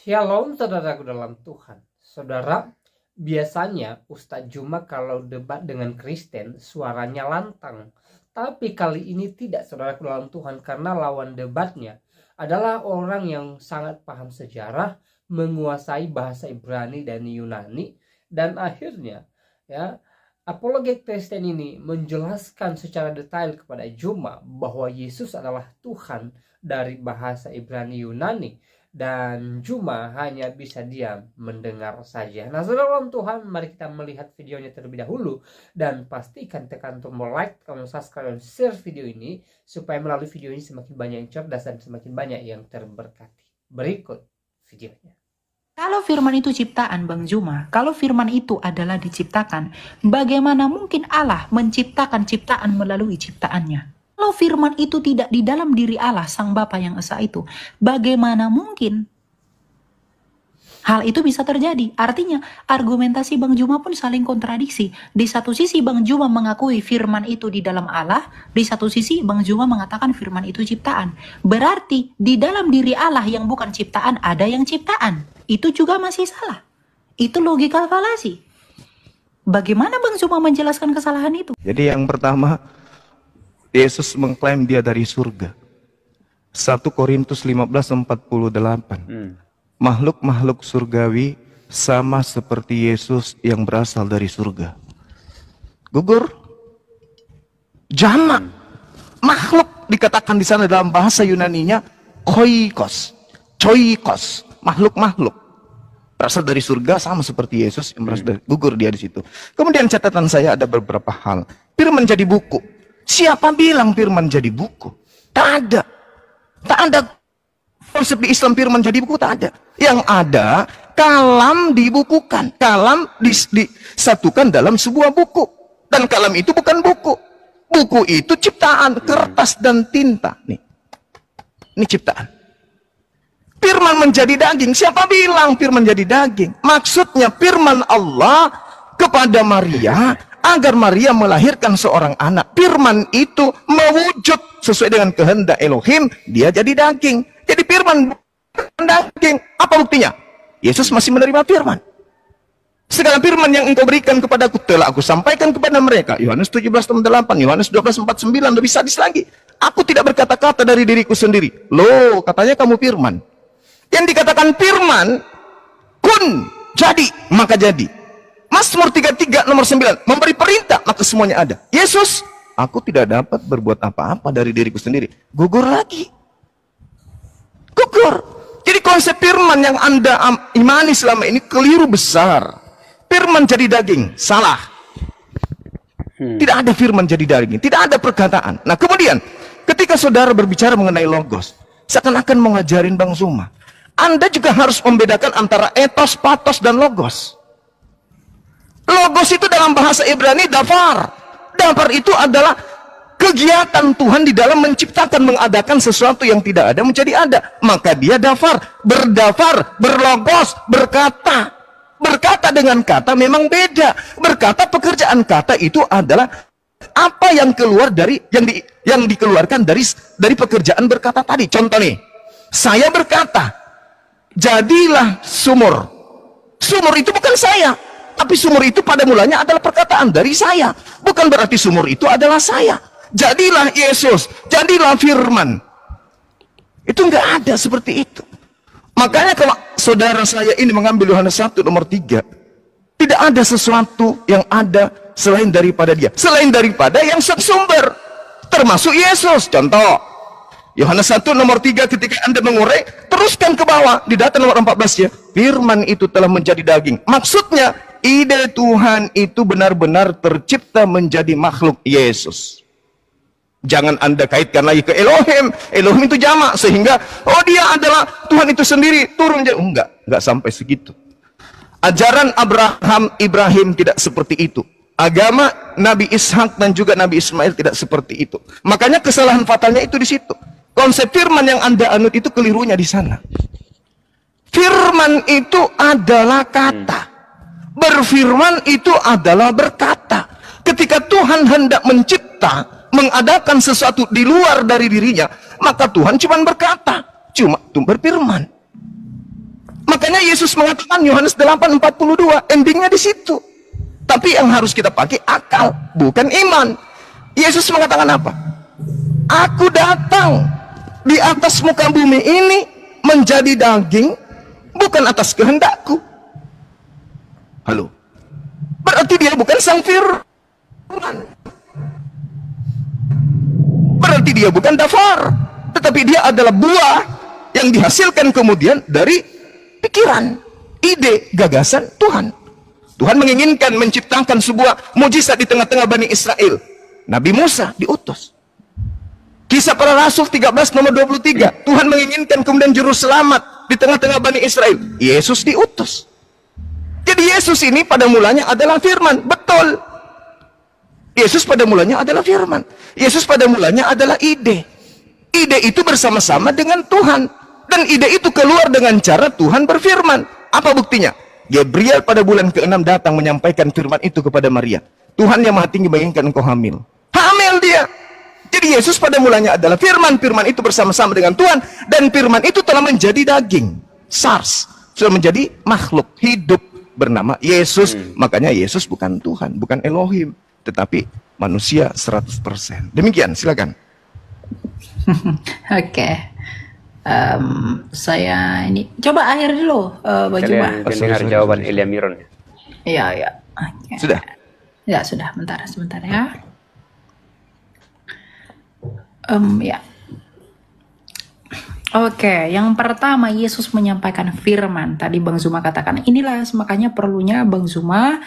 Shalom saudaraku dalam Tuhan. Saudara, biasanya Ustadz Juma kalau debat dengan Kristen suaranya lantang. Tapi kali ini tidak, saudaraku dalam Tuhan, karena lawan debatnya adalah orang yang sangat paham sejarah, menguasai bahasa Ibrani dan Yunani, dan akhirnya apologet Kristen ini menjelaskan secara detail kepada Juma bahwa Yesus adalah Tuhan dari bahasa Ibrani Yunani, dan Juma hanya bisa diam mendengar saja. Nah, saudara dalam Tuhan, mari kita melihat videonya terlebih dahulu dan pastikan tekan tombol like, tombol subscribe, dan share video ini supaya melalui video ini semakin banyak yang cerdas dan semakin banyak yang terberkati. Berikut videonya. Kalau firman itu ciptaan, Bang Juma, kalau firman itu adalah diciptakan, bagaimana mungkin Allah menciptakan ciptaan melalui ciptaannya? Kalau firman itu tidak di dalam diri Allah, Sang Bapa yang Esa itu, bagaimana mungkin hal itu bisa terjadi? Artinya, argumentasi Bang Juma pun saling kontradiksi. Di satu sisi Bang Juma mengakui firman itu di dalam Allah, di satu sisi Bang Juma mengatakan firman itu ciptaan. Berarti di dalam diri Allah yang bukan ciptaan, ada yang ciptaan. Itu juga masih salah. Itu logika falasi. Bagaimana Bang Juma menjelaskan kesalahan itu? Jadi yang pertama, Yesus mengklaim dia dari surga. 1 Korintus 15:48. Makhluk-makhluk surgawi sama seperti Yesus yang berasal dari surga. Gugur. Jamak. Makhluk dikatakan di sana dalam bahasa Yunaninya koikos. Choikos. Makhluk-makhluk berasal dari surga sama seperti Yesus yang berasal dari, gugur dia di situ. Kemudian catatan saya ada beberapa hal. Firman jadi buku. Siapa bilang firman jadi buku? Tak ada. Tak ada konsep di Islam firman jadi buku, tak ada. Yang ada, kalam dibukukan. Kalam disatukan dalam sebuah buku. Dan kalam itu bukan buku. Buku itu ciptaan, kertas dan tinta. Nih. Ini ciptaan. Firman menjadi daging. Siapa bilang firman jadi daging? Maksudnya firman Allah kepada Maria agar Maria melahirkan seorang anak. Firman itu mewujud sesuai dengan kehendak Elohim, dia jadi daging. Jadi firman daging. Apa buktinya? Yesus masih menerima firman. Segala firman yang engkau berikan kepadaku telah aku sampaikan kepada mereka. Yohanes 17:8, Yohanes 12:49, lebih sadis lagi. Aku tidak berkata-kata dari diriku sendiri. Loh, katanya kamu firman. Yang dikatakan firman, kun, jadi, maka jadi. Mazmur 33 nomor 9, memberi perintah, maka semuanya ada. Yesus, aku tidak dapat berbuat apa-apa dari diriku sendiri. Gugur lagi. Gugur. Jadi konsep firman yang Anda imani selama ini keliru besar. Firman jadi daging, salah. Tidak ada firman jadi daging, tidak ada perkataan. Nah kemudian, ketika saudara berbicara mengenai logos, seakan-akan mengajarin Bang Zuma, Anda juga harus membedakan antara etos, patos, dan logos. Logos itu dalam bahasa Ibrani dafar. Dafar itu adalah kegiatan Tuhan di dalam menciptakan, mengadakan sesuatu yang tidak ada menjadi ada. Maka dia dafar, berlogos, berkata. Berkata dengan kata memang beda. Berkata, pekerjaan kata itu adalah apa yang keluar dari yang dikeluarkan dari pekerjaan berkata tadi. Contoh nih, saya berkata, jadilah sumur. Sumur itu bukan saya. Tapi sumur itu pada mulanya adalah perkataan dari saya. Bukan berarti sumur itu adalah saya. Jadilah Yesus, jadilah firman. Itu enggak ada seperti itu. Makanya kalau saudara saya ini mengambil Yohanes 1 nomor 3, tidak ada sesuatu yang ada selain daripada dia. Selain daripada yang sumber. Termasuk Yesus. Contoh, Yohanes 1 nomor 3 ketika Anda mengurai, teruskan ke bawah. Di data nomor 14 ya. Firman itu telah menjadi daging. Maksudnya, ide Tuhan itu benar-benar tercipta menjadi makhluk Yesus. Jangan Anda kaitkan lagi ke Elohim. Elohim itu jamak sehingga oh dia adalah Tuhan itu sendiri turun. Enggak sampai segitu. Ajaran Ibrahim tidak seperti itu. Agama Nabi Ishak dan juga Nabi Ismail tidak seperti itu. Makanya kesalahan fatalnya itu di situ. Konsep firman yang Anda anut itu kelirunya di sana. Firman itu adalah kata. Berfirman itu adalah berkata. Ketika Tuhan hendak mencipta, mengadakan sesuatu di luar dari dirinya, maka Tuhan cuma berkata, cuma berfirman. Maka Makanya Yesus mengatakan Yohanes 8:42, endingnya di situ. Tapi yang harus kita pakai akal, bukan iman. Yesus mengatakan apa? Aku datang di atas muka bumi ini menjadi daging, bukan atas kehendakku. Halo. Berarti dia bukan sang firman. Berarti dia bukan dafar, tetapi dia adalah buah yang dihasilkan kemudian dari pikiran, ide, gagasan Tuhan. Tuhan menginginkan menciptakan sebuah mujizat di tengah-tengah Bani Israel. Nabi Musa diutus. Kisah Para Rasul 13 nomor 23. Tuhan menginginkan kemudian juru selamat di tengah-tengah Bani Israel. Yesus diutus. Jadi Yesus ini pada mulanya adalah firman. Betul. Yesus pada mulanya adalah firman. Yesus pada mulanya adalah ide. Ide itu bersama-sama dengan Tuhan. Dan ide itu keluar dengan cara Tuhan berfirman. Apa buktinya? Gabriel pada bulan ke-6 datang menyampaikan firman itu kepada Maria. Tuhan yang Maha Tinggi menginginkan engkau hamil. Hamil dia. Jadi Yesus pada mulanya adalah firman. Firman itu bersama-sama dengan Tuhan. Dan firman itu telah menjadi daging. SARS. Sudah menjadi makhluk hidup bernama Yesus. Makanya Yesus bukan Tuhan. Bukan Elohim. Tetapi manusia 100%. Demikian, silakan. Oke. Saya ini coba akhir dulu, Bang Juma. Kalian dengar jawaban Elia Miron. Iya, ya. Okay. Sudah? Ya, sudah. Sebentar ya. Ya. Oke, yang pertama Yesus menyampaikan firman. Tadi Bang Zuma katakan, inilah makanya perlunya Bang Zuma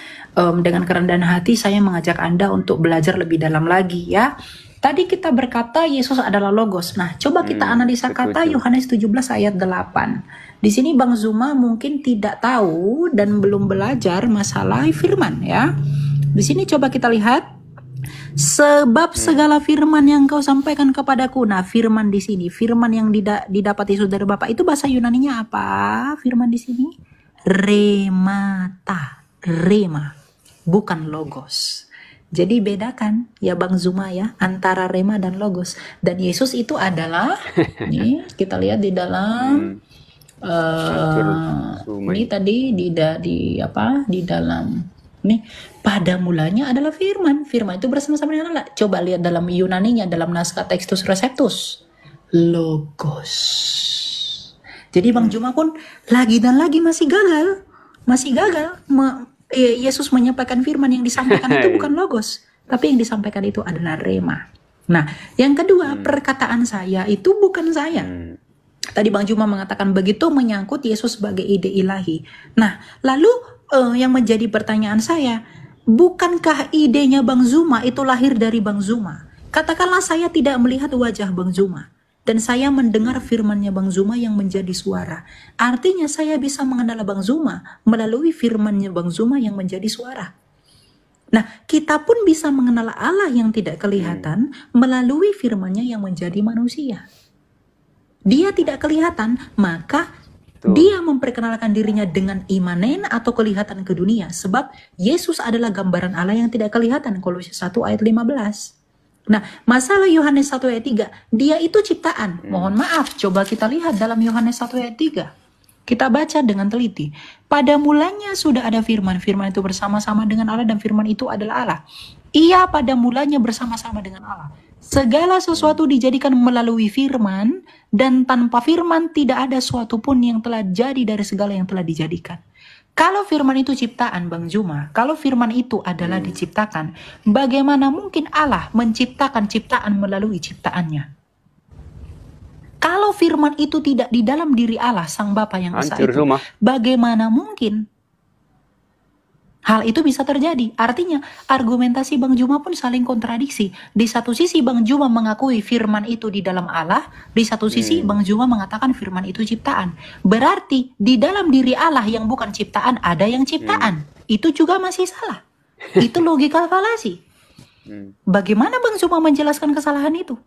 dengan kerendahan hati saya mengajak Anda untuk belajar lebih dalam lagi ya. Tadi kita berkata Yesus adalah Logos. Nah, coba kita analisa kata Yohanes 17 ayat 8. Di sini Bang Zuma mungkin tidak tahu dan belum belajar masalah firman ya. Di sini coba kita lihat. Sebab segala firman yang kau sampaikan kepadaku. Nah, firman di sini, firman yang didapati saudara Bapak itu bahasa Yunaninya apa? Firman di sini remata, rema, bukan logos. Jadi bedakan ya Bang Zuma ya antara rema dan logos. Dan Yesus itu adalah nih kita lihat di dalam ini tadi di dalam nih pada mulanya adalah firman. Firman itu bersama-sama dengan Allah. Coba lihat dalam Yunaninya dalam naskah Textus Receptus. Logos. Jadi Bang Juma pun lagi dan lagi masih gagal. Yesus menyampaikan firman yang disampaikan itu bukan logos, tapi yang disampaikan itu adalah rema. Nah, yang kedua, perkataan saya itu bukan saya. Tadi Bang Juma mengatakan begitu menyangkut Yesus sebagai ide ilahi. Nah, lalu yang menjadi pertanyaan saya, bukankah idenya Bang Zuma itu lahir dari Bang Zuma? Katakanlah saya tidak melihat wajah Bang Zuma, dan saya mendengar firmannya Bang Zuma yang menjadi suara. Artinya saya bisa mengenal Bang Zuma melalui firmannya Bang Zuma yang menjadi suara. Nah, kita pun bisa mengenal Allah yang tidak kelihatan melalui firmannya yang menjadi manusia. Dia tidak kelihatan, maka dia memperkenalkan dirinya dengan imanen atau kelihatan ke dunia. Sebab Yesus adalah gambaran Allah yang tidak kelihatan. Kolose 1 ayat 15. Nah, masalah Yohanes 1 ayat 3, dia itu ciptaan. Mohon maaf, coba kita lihat dalam Yohanes 1 ayat 3. Kita baca dengan teliti. Pada mulanya sudah ada firman. Firman itu bersama-sama dengan Allah dan firman itu adalah Allah. Ia pada mulanya bersama-sama dengan Allah. Segala sesuatu dijadikan melalui firman, dan tanpa firman tidak ada suatu pun yang telah jadi dari segala yang telah dijadikan. Kalau firman itu ciptaan Bang Juma, kalau firman itu adalah diciptakan, bagaimana mungkin Allah menciptakan ciptaan melalui ciptaannya? Kalau firman itu tidak di dalam diri Allah, Sang Bapa yang Esa itu, bagaimana mungkin hal itu bisa terjadi? Artinya argumentasi Bang Juma pun saling kontradiksi. Di satu sisi Bang Juma mengakui firman itu di dalam Allah, di satu sisi Bang Juma mengatakan firman itu ciptaan. Berarti di dalam diri Allah yang bukan ciptaan ada yang ciptaan. Itu juga masih salah. Itu logika falasi. Bagaimana Bang Juma menjelaskan kesalahan itu?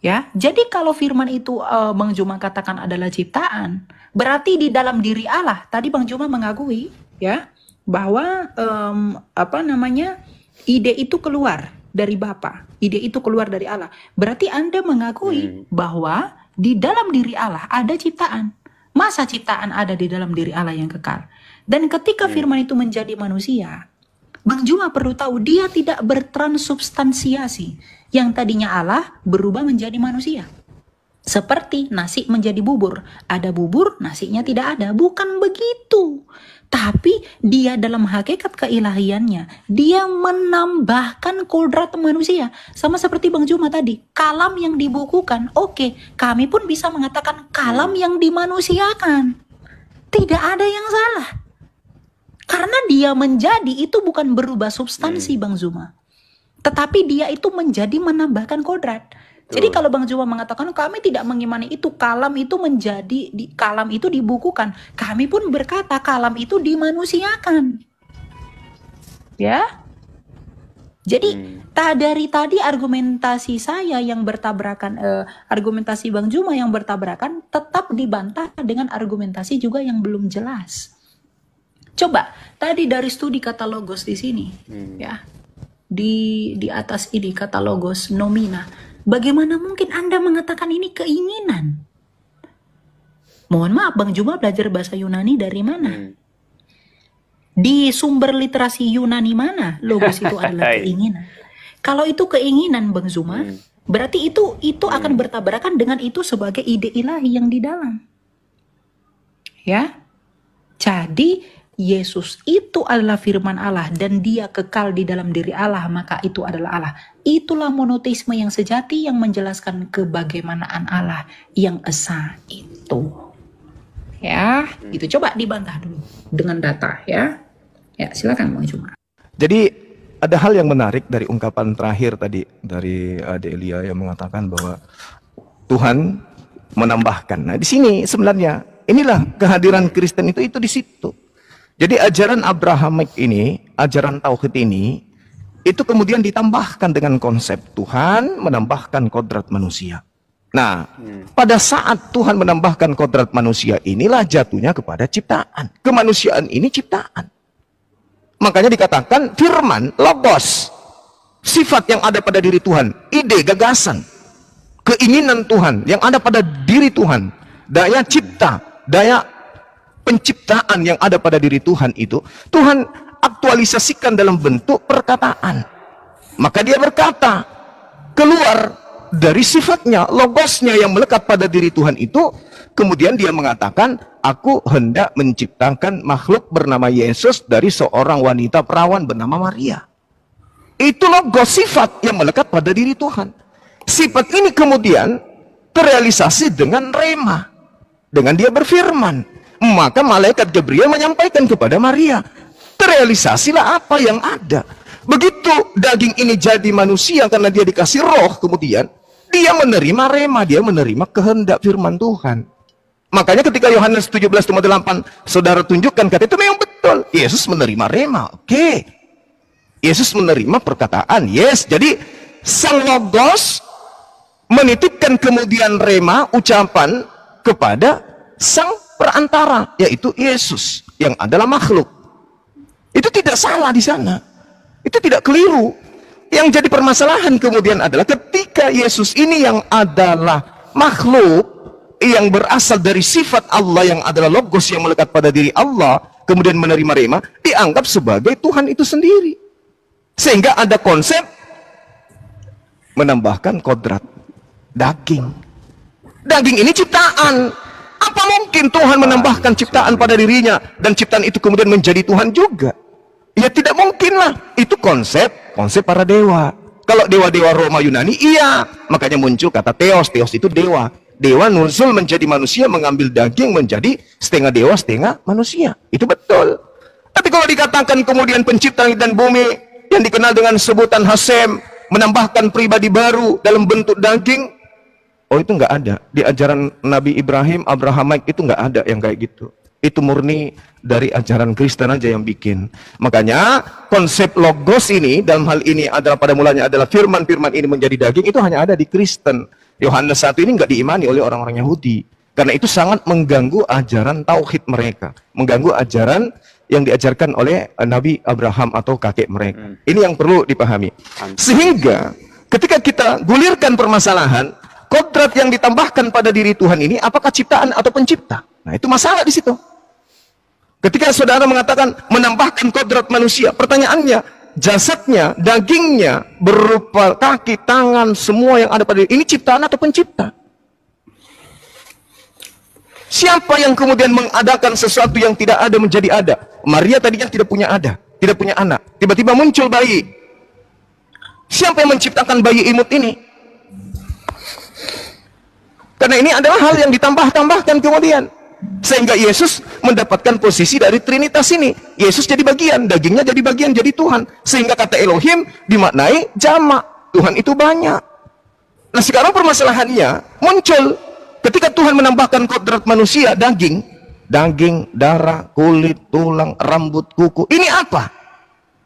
Ya, jadi kalau firman itu Bang Juma katakan adalah ciptaan, berarti di dalam diri Allah. Tadi Bang Juma mengakui ya bahwa ide itu keluar dari Bapa, ide itu keluar dari Allah. Berarti Anda mengakui bahwa di dalam diri Allah ada ciptaan. Masa ciptaan ada di dalam diri Allah yang kekal? Dan ketika firman itu menjadi manusia, Bang Juma perlu tahu dia tidak bertransubstansiasi. Yang tadinya Allah berubah menjadi manusia. Seperti nasi menjadi bubur. Ada bubur, nasinya tidak ada. Bukan begitu. Tapi dia dalam hakikat keilahiannya, dia menambahkan kodrat manusia. Sama seperti Bang Juma tadi, kalam yang dibukukan. Oke, kami pun bisa mengatakan kalam yang dimanusiakan. Tidak ada yang salah. Karena dia menjadi itu bukan berubah substansi Bang Zuma. Tetapi dia itu menjadi menambahkan kodrat. Jadi kalau Bang Juma mengatakan kami tidak mengimani itu, kalam itu menjadi, kalam itu dibukukan. Kami pun berkata kalam itu dimanusiakan. Ya. Jadi dari tadi argumentasi saya yang bertabrakan, argumentasi Bang Juma yang bertabrakan tetap dibantah dengan argumentasi juga yang belum jelas. Coba tadi dari studi kata logos di sini, ya, di atas ini kata logos nomina. Bagaimana mungkin Anda mengatakan ini keinginan? Mohon maaf, Bang Juma belajar bahasa Yunani dari mana? Di sumber literasi Yunani mana logos itu adalah keinginan? Kalau itu keinginan, Bang Zuma, berarti itu akan bertabrakan dengan itu sebagai ide ilahi yang di dalam. Ya, jadi Yesus itu adalah firman Allah dan dia kekal di dalam diri Allah, maka itu adalah Allah. Itulah monoteisme yang sejati yang menjelaskan kebagaimanaan Allah yang esa itu. Ya, itu coba dibantah dulu dengan data ya. Ya, silakan Bang Juma. Jadi ada hal yang menarik dari ungkapan terakhir tadi dari Delia yang mengatakan bahwa Tuhan menambahkan. Nah, di sini sebenarnya inilah kehadiran Kristen itu di situ. Jadi ajaran Abrahamik ini, ajaran tauhid ini, itu kemudian ditambahkan dengan konsep Tuhan menambahkan kodrat manusia. Nah, pada saat Tuhan menambahkan kodrat manusia, inilah jatuhnya kepada ciptaan. Kemanusiaan ini ciptaan. Makanya dikatakan firman, logos, sifat yang ada pada diri Tuhan, ide, gagasan, keinginan Tuhan yang ada pada diri Tuhan, daya cipta, daya penciptaan yang ada pada diri Tuhan itu, Tuhan aktualisasikan dalam bentuk perkataan. Maka dia berkata, keluar dari sifatnya, logosnya yang melekat pada diri Tuhan itu, kemudian dia mengatakan, aku hendak menciptakan makhluk bernama Yesus dari seorang wanita perawan bernama Maria. Itu logos, sifat yang melekat pada diri Tuhan. Sifat ini kemudian terrealisasi dengan rema, dengan dia berfirman. Maka malaikat Gabriel menyampaikan kepada Maria, terrealisasilah apa yang ada. Begitu daging ini jadi manusia karena dia dikasih roh, kemudian dia menerima rema, dia menerima kehendak firman Tuhan. Makanya ketika Yohanes 17:8 saudara tunjukkan kata itu memang betul. Yesus menerima rema. Oke. Yesus menerima perkataan. Yes. Jadi sang logos menitipkan kemudian rema, ucapan kepada sang perantara, yaitu Yesus yang adalah makhluk. Itu tidak salah di sana. Itu tidak keliru. Yang jadi permasalahan kemudian adalah ketika Yesus ini yang adalah makhluk yang berasal dari sifat Allah yang adalah logos yang melekat pada diri Allah, kemudian menerima rema, dianggap sebagai Tuhan itu sendiri. Sehingga ada konsep menambahkan kodrat daging. Daging ini ciptaan. Apa mungkin Tuhan menambahkan ciptaan pada dirinya dan ciptaan itu kemudian menjadi Tuhan juga? Ya tidak mungkin lah. Itu konsep para dewa. Kalau dewa-dewa Roma Yunani, iya. Makanya muncul kata Theos. Theos itu dewa. Dewa nuzul menjadi manusia, mengambil daging menjadi setengah dewa, setengah manusia. Itu betul. Tapi kalau dikatakan kemudian pencipta langit dan bumi yang dikenal dengan sebutan Hasem, menambahkan pribadi baru dalam bentuk daging, oh itu nggak ada. Di ajaran Nabi Ibrahim, Abrahamik itu nggak ada yang kayak gitu. Itu murni dari ajaran Kristen aja yang bikin. Makanya konsep logos ini dalam hal ini adalah pada mulanya adalah firman-firman ini menjadi daging, itu hanya ada di Kristen. Yohanes 1 ini nggak diimani oleh orang-orang Yahudi. Karena itu sangat mengganggu ajaran tauhid mereka. Mengganggu ajaran yang diajarkan oleh Nabi Abraham atau kakek mereka. Ini yang perlu dipahami. Sehingga ketika kita gulirkan permasalahan, kodrat yang ditambahkan pada diri Tuhan ini apakah ciptaan atau pencipta? Nah, itu masalah di situ. Ketika saudara mengatakan menambahkan kodrat manusia, pertanyaannya, jasadnya, dagingnya, berupa kaki, tangan, semua yang ada pada diri, ini ciptaan atau pencipta? Siapa yang kemudian mengadakan sesuatu yang tidak ada menjadi ada? Maria tadinya tidak punya anak, tiba-tiba muncul bayi. Siapa yang menciptakan bayi imut ini? Karena ini adalah hal yang ditambah-tambahkan kemudian, sehingga Yesus mendapatkan posisi dari Trinitas ini. Yesus jadi bagian, dagingnya jadi bagian, jadi Tuhan. Sehingga kata Elohim dimaknai jamak, Tuhan itu banyak. Nah, sekarang permasalahannya muncul ketika Tuhan menambahkan kodrat manusia, daging, darah, kulit, tulang, rambut, kuku. Ini apa?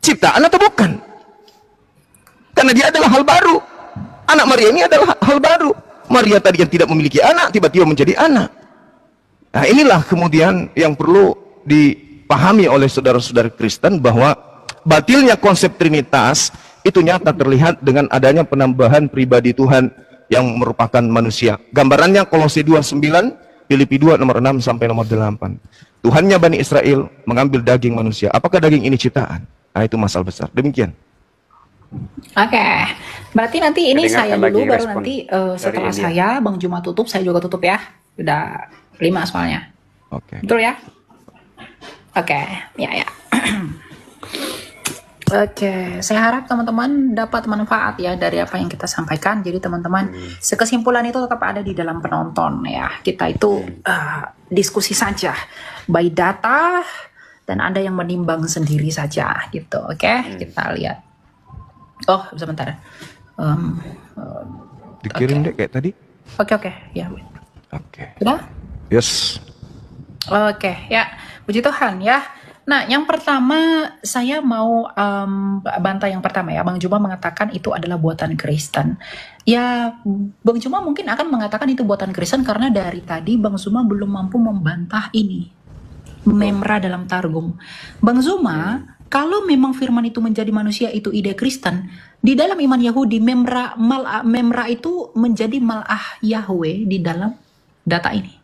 Ciptaan atau bukan? Karena dia adalah hal baru. Anak Maria ini adalah hal baru. Maria tadi yang tidak memiliki anak, tiba-tiba menjadi anak. Nah, inilah kemudian yang perlu dipahami oleh saudara-saudara Kristen, bahwa batilnya konsep Trinitas itu nyata terlihat dengan adanya penambahan pribadi Tuhan yang merupakan manusia. Gambarannya Kolose 2:9, Filipi 2 nomor 6 sampai nomor 8. Tuhannya Bani Israel mengambil daging manusia. Apakah daging ini ciptaan? Nah, itu masalah besar. Demikian. Oke, berarti nanti ini Dengarkan saya dulu, lagi baru respon nanti dari setelah India. saya, Bang Juma tutup, saya juga tutup ya. Udah 5 soalnya. Oke. Betul ya? Oke, ya. Oke, saya harap teman-teman dapat manfaat ya dari apa yang kita sampaikan. Jadi teman-teman, sekesimpulan itu tetap ada di dalam penonton ya. Kita itu diskusi saja by data, dan Anda yang menimbang sendiri saja gitu. Oke, kita lihat. Oh, sebentar. Dikirim deh kayak tadi. Oke, ya. Oke. Sudah? Yes. Oke, ya. Puji Tuhan ya. Nah, yang pertama saya mau bantah yang pertama ya. Bang Juma mengatakan itu adalah buatan Kristen. Ya, Bang Juma mungkin akan mengatakan itu buatan Kristen karena dari tadi Bang Juma belum mampu membantah ini. Memra dalam Targum. Bang Zuma, kalau memang firman itu menjadi manusia itu ide Kristen, di dalam iman Yahudi memra itu menjadi mal'ah Yahweh di dalam data ini.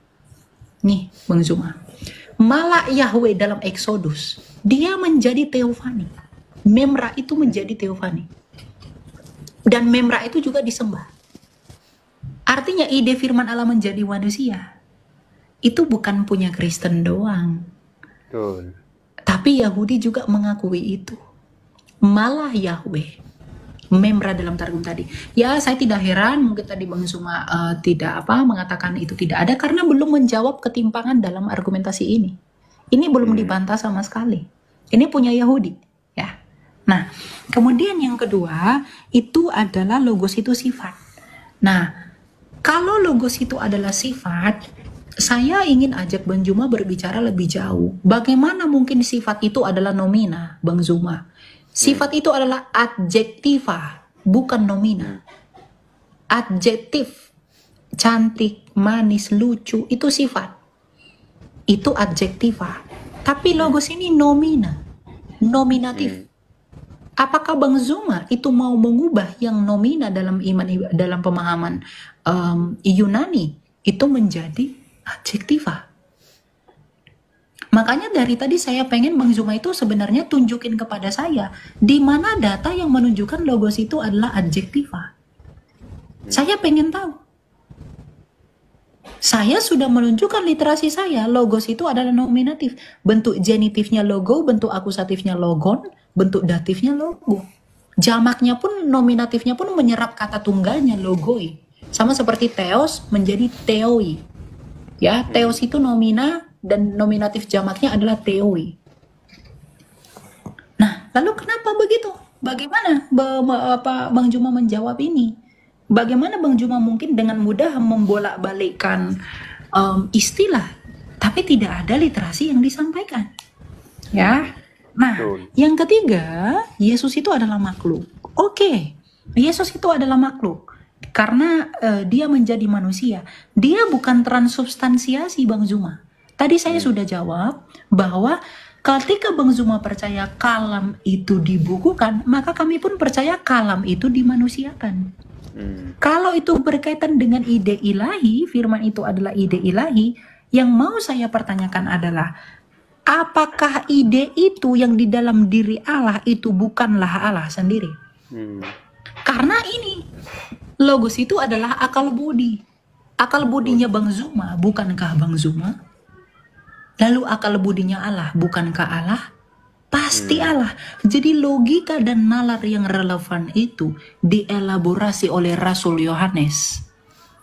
Nih, Bang Zuma. Malak Yahweh dalam Exodus, dia menjadi teofani. Memra itu menjadi teofani. Dan memra itu juga disembah. Artinya ide firman Allah menjadi manusia itu bukan punya Kristen doang. Betul. Tapi Yahudi juga mengakui itu. Malah Yahweh. Memra dalam Targum tadi. Ya, saya tidak heran mungkin tadi Bang Zuma tidak mengatakan itu tidak ada karena belum menjawab ketimpangan dalam argumentasi ini. Ini belum dibantah sama sekali. Ini punya Yahudi, ya. Nah, kemudian yang kedua itu adalah logos itu sifat. Nah, kalau logos itu adalah sifat, saya ingin ajak Bang Zuma berbicara lebih jauh. Bagaimana mungkin sifat itu adalah nomina, Bang Zuma? Sifat itu adalah adjektiva, bukan nomina. Adjektif, cantik, manis, lucu, itu sifat. Itu adjektiva. Tapi logos ini nomina, nominatif. Apakah Bang Zuma itu mau mengubah yang nomina dalam iman, dalam pemahaman Yunani itu menjadi adjektiva? Makanya dari tadi saya pengen Bang Zuma itu sebenarnya tunjukin kepada saya di mana data yang menunjukkan logos itu adalah adjektiva. Saya pengen tahu. Saya sudah menunjukkan literasi saya, logos itu adalah nominatif. Bentuk genitifnya logo, bentuk akusatifnya logon, bentuk datifnya logo. Jamaknya pun, nominatifnya pun menyerap kata tunggalnya logoi. Sama seperti theos menjadi theoi. Ya, theos itu nomina dan nominatif jamaknya adalah theoi. Nah, lalu kenapa begitu? Bagaimana Bang Juma menjawab ini? Bagaimana Bang Juma mungkin dengan mudah membolak-balikkan istilah, tapi tidak ada literasi yang disampaikan? Ya. Nah, yang ketiga, Yesus itu adalah makhluk. Oke, Yesus itu adalah makhluk. Karena dia menjadi manusia. Dia bukan transubstansiasi Bang Zuma. Tadi saya sudah jawab bahwa ketika Bang Zuma percaya kalam itu dibukukan, maka kami pun percaya kalam itu dimanusiakan. Kalau itu berkaitan dengan ide ilahi, firman itu adalah ide ilahi, Yang mau saya pertanyakan adalah, apakah ide itu yang di dalam diri Allah itu bukanlah Allah sendiri? Karena ini, logos itu adalah akal budi. Akal budinya Bang Zuma, bukankah Bang Zuma? Lalu akal budinya Allah, bukankah Allah? Pasti Allah. Jadi logika dan nalar yang relevan itu dielaborasi oleh Rasul Yohanes,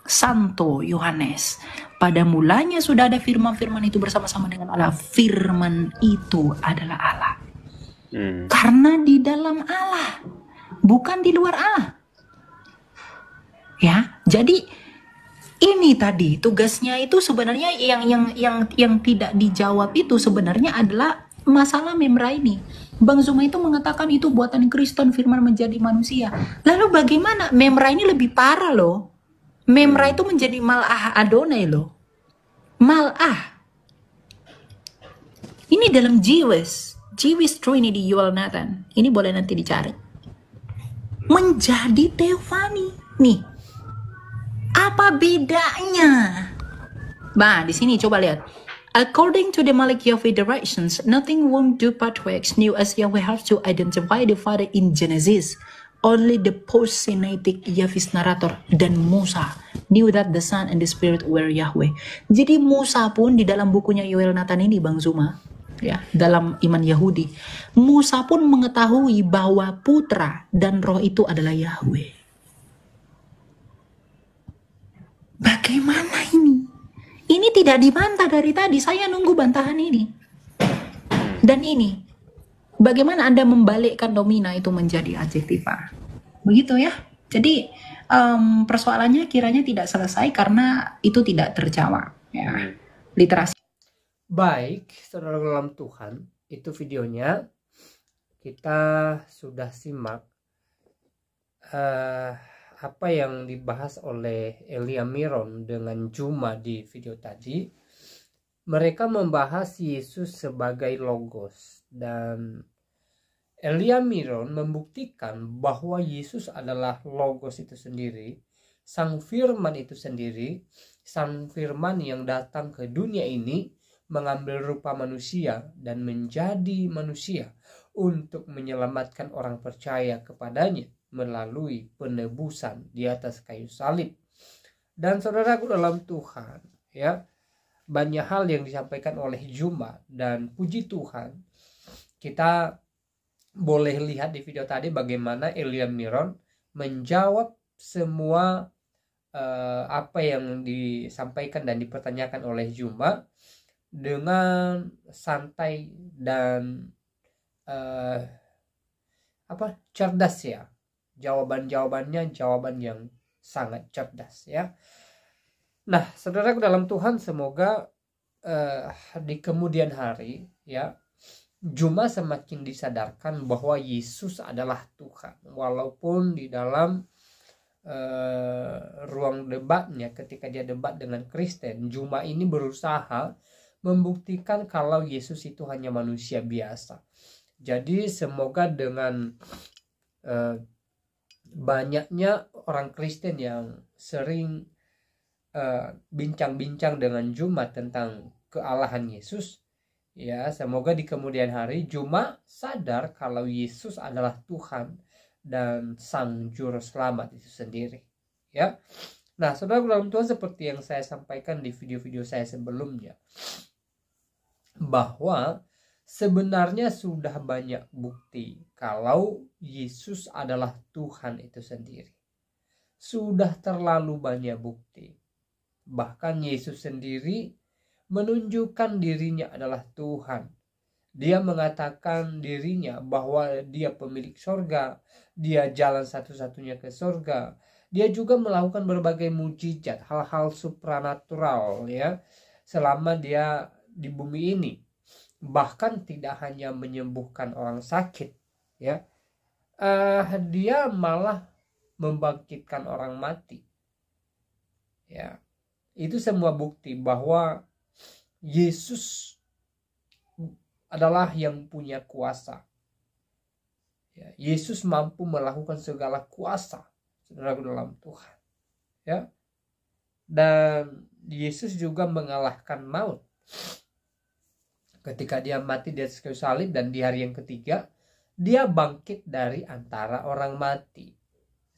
Santo Yohanes. Pada mulanya sudah ada firman-firman itu bersama-sama dengan Allah. Firman itu adalah Allah. Karena di dalam Allah, bukan di luar Allah. Ya, jadi ini tadi tugasnya itu sebenarnya yang tidak dijawab itu sebenarnya adalah masalah Memra ini. Bang Zuma itu mengatakan itu buatan Kristen, firman menjadi manusia. Lalu bagaimana? Memra ini lebih parah loh. Memra itu menjadi Malah Adonai loh. Malah. Ini dalam Jewish Trinity Yuval Nathan. Ini boleh nanti dicari. Menjadi Theophany. Nih. Apa bedanya? Bah, di sini coba lihat. According to the Malik Yahweh directions, nothing won't do but to ex new as Yahweh has to identify the Father in Genesis. Only the post-Sinaitic Yahweh's narrator dan Musa knew that the Son and the Spirit were Yahweh. Jadi Musa pun di dalam bukunya Yoel Nathan ini, Bang Zuma, ya, dalam iman Yahudi, Musa pun mengetahui bahwa putra dan roh itu adalah Yahweh. Bagaimana ini? Ini tidak dibantah dari tadi. Saya nunggu bantahan ini. Dan ini, bagaimana Anda membalikkan domina itu menjadi adjektiva? Begitu ya. Jadi persoalannya kiranya tidak selesai karena itu tidak terjawab. Ya. Literasi. Baik, saudara dalam Tuhan, itu videonya kita sudah simak apa yang dibahas oleh Elia Miron dengan Juma di video tadi. Mereka membahas Yesus sebagai Logos, dan Elia Miron membuktikan bahwa Yesus adalah Logos itu sendiri, Sang Firman itu sendiri, Sang Firman yang datang ke dunia ini mengambil rupa manusia dan menjadi manusia untuk menyelamatkan orang percaya kepadanya melalui penebusan di atas kayu salib. Dan saudaraku dalam Tuhan, ya, banyak hal yang disampaikan oleh Juma, dan puji Tuhan kita boleh lihat di video tadi bagaimana Elia Miron menjawab semua apa yang disampaikan dan dipertanyakan oleh Juma dengan santai dan cerdas ya. Jawaban-jawabannya jawaban yang sangat cerdas ya. Nah, saudaraku dalam Tuhan, semoga di kemudian hari ya, Juma semakin disadarkan bahwa Yesus adalah Tuhan. Walaupun di dalam ruang debatnya ketika dia debat dengan Kristen, Juma ini berusaha membuktikan kalau Yesus itu hanya manusia biasa. Jadi semoga dengan banyaknya orang Kristen yang sering bincang-bincang dengan Juma tentang kealahan Yesus, ya, semoga di kemudian hari Juma sadar kalau Yesus adalah Tuhan dan Sang Juru Selamat itu sendiri, ya. Nah, saudara dalam Tuhan, seperti yang saya sampaikan di video-video saya sebelumnya, bahwa sebenarnya sudah banyak bukti kalau Yesus adalah Tuhan itu sendiri. Sudah terlalu banyak bukti. Bahkan Yesus sendiri menunjukkan dirinya adalah Tuhan. Dia mengatakan dirinya bahwa dia pemilik sorga, dia jalan satu-satunya ke sorga. Dia juga melakukan berbagai mujizat, hal-hal supranatural ya, selama dia di bumi ini. Bahkan tidak hanya menyembuhkan orang sakit ya, dia malah membangkitkan orang mati ya. Itu semua bukti bahwa Yesus adalah yang punya kuasa ya. Yesus mampu melakukan segala kuasa, saudara dalam Tuhan ya. Dan Yesus juga mengalahkan maut ketika dia mati di atas kayu salib, dan di hari yang ketiga dia bangkit dari antara orang mati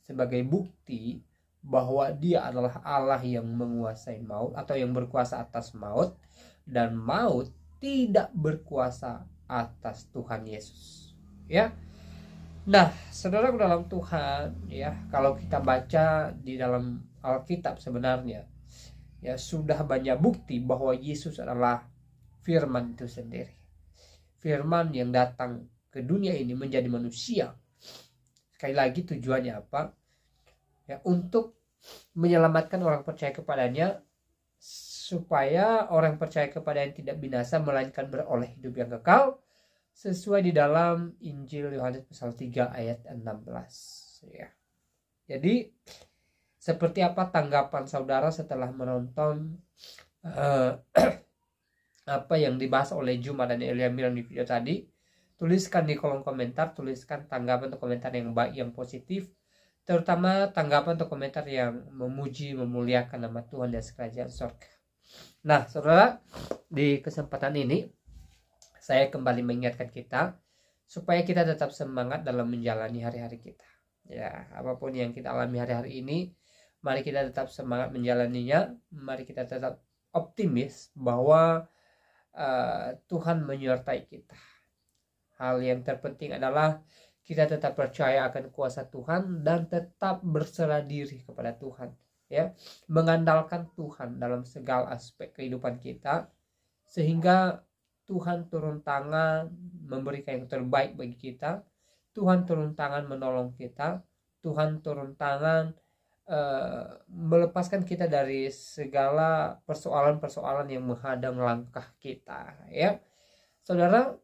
sebagai bukti bahwa dia adalah Allah yang menguasai maut atau yang berkuasa atas maut, dan maut tidak berkuasa atas Tuhan Yesus. Ya. Nah, saudara dalam Tuhan, ya, kalau kita baca di dalam Alkitab sebenarnya ya sudah banyak bukti bahwa Yesus adalah firman itu sendiri. Firman yang datang ke dunia ini menjadi manusia. Sekali lagi tujuannya apa? Ya, untuk menyelamatkan orang percaya kepadanya, supaya orang percaya kepadanya tidak binasa melainkan beroleh hidup yang kekal, sesuai di dalam Injil Yohanes pasal 3 ayat 16 ya. Jadi seperti apa tanggapan saudara setelah menonton apa yang dibahas oleh Juma dan Elia Miran di video tadi? Tuliskan di kolom komentar, tuliskan tanggapan atau komentar yang baik, yang positif, terutama tanggapan atau komentar yang memuji, memuliakan nama Tuhan dan kerajaan surga. Nah, saudara, di kesempatan ini saya kembali mengingatkan kita supaya kita tetap semangat dalam menjalani hari-hari kita. Ya, apapun yang kita alami hari-hari ini, mari kita tetap semangat menjalaninya. Mari kita tetap optimis bahwa Tuhan menyertai kita. Hal yang terpenting adalah kita tetap percaya akan kuasa Tuhan dan tetap berserah diri kepada Tuhan. Ya, mengandalkan Tuhan dalam segala aspek kehidupan kita, sehingga Tuhan turun tangan memberikan yang terbaik bagi kita. Tuhan turun tangan menolong kita. Tuhan turun tangan melepaskan kita dari segala persoalan-persoalan yang menghadang langkah kita. Ya, saudara,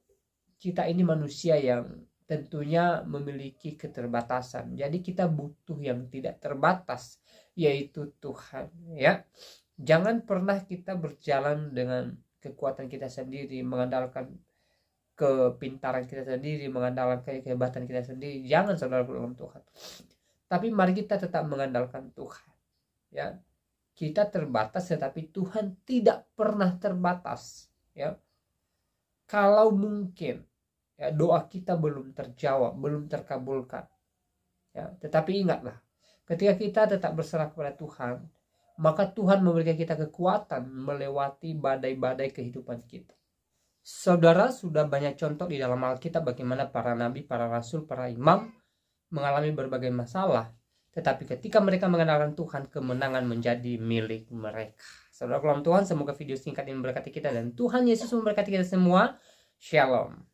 kita ini manusia yang tentunya memiliki keterbatasan. Jadi kita butuh yang tidak terbatas, yaitu Tuhan. Ya, jangan pernah kita berjalan dengan kekuatan kita sendiri, mengandalkan kepintaran kita sendiri, mengandalkan kehebatan kita sendiri. Jangan, saudara dalam Tuhan. Tapi mari kita tetap mengandalkan Tuhan. Ya, kita terbatas, tetapi Tuhan tidak pernah terbatas. Ya, kalau mungkin ya, doa kita belum terjawab, belum terkabulkan. Ya, tetapi ingatlah, ketika kita tetap berserah kepada Tuhan, maka Tuhan memberikan kita kekuatan melewati badai-badai kehidupan kita. Saudara, sudah banyak contoh di dalam Alkitab bagaimana para nabi, para rasul, para imam mengalami berbagai masalah. Tetapi ketika mereka mengandalkan Tuhan, kemenangan menjadi milik mereka. Saudara dalam Tuhan, semoga video singkat ini memberkati kita dan Tuhan Yesus memberkati kita semua. Shalom.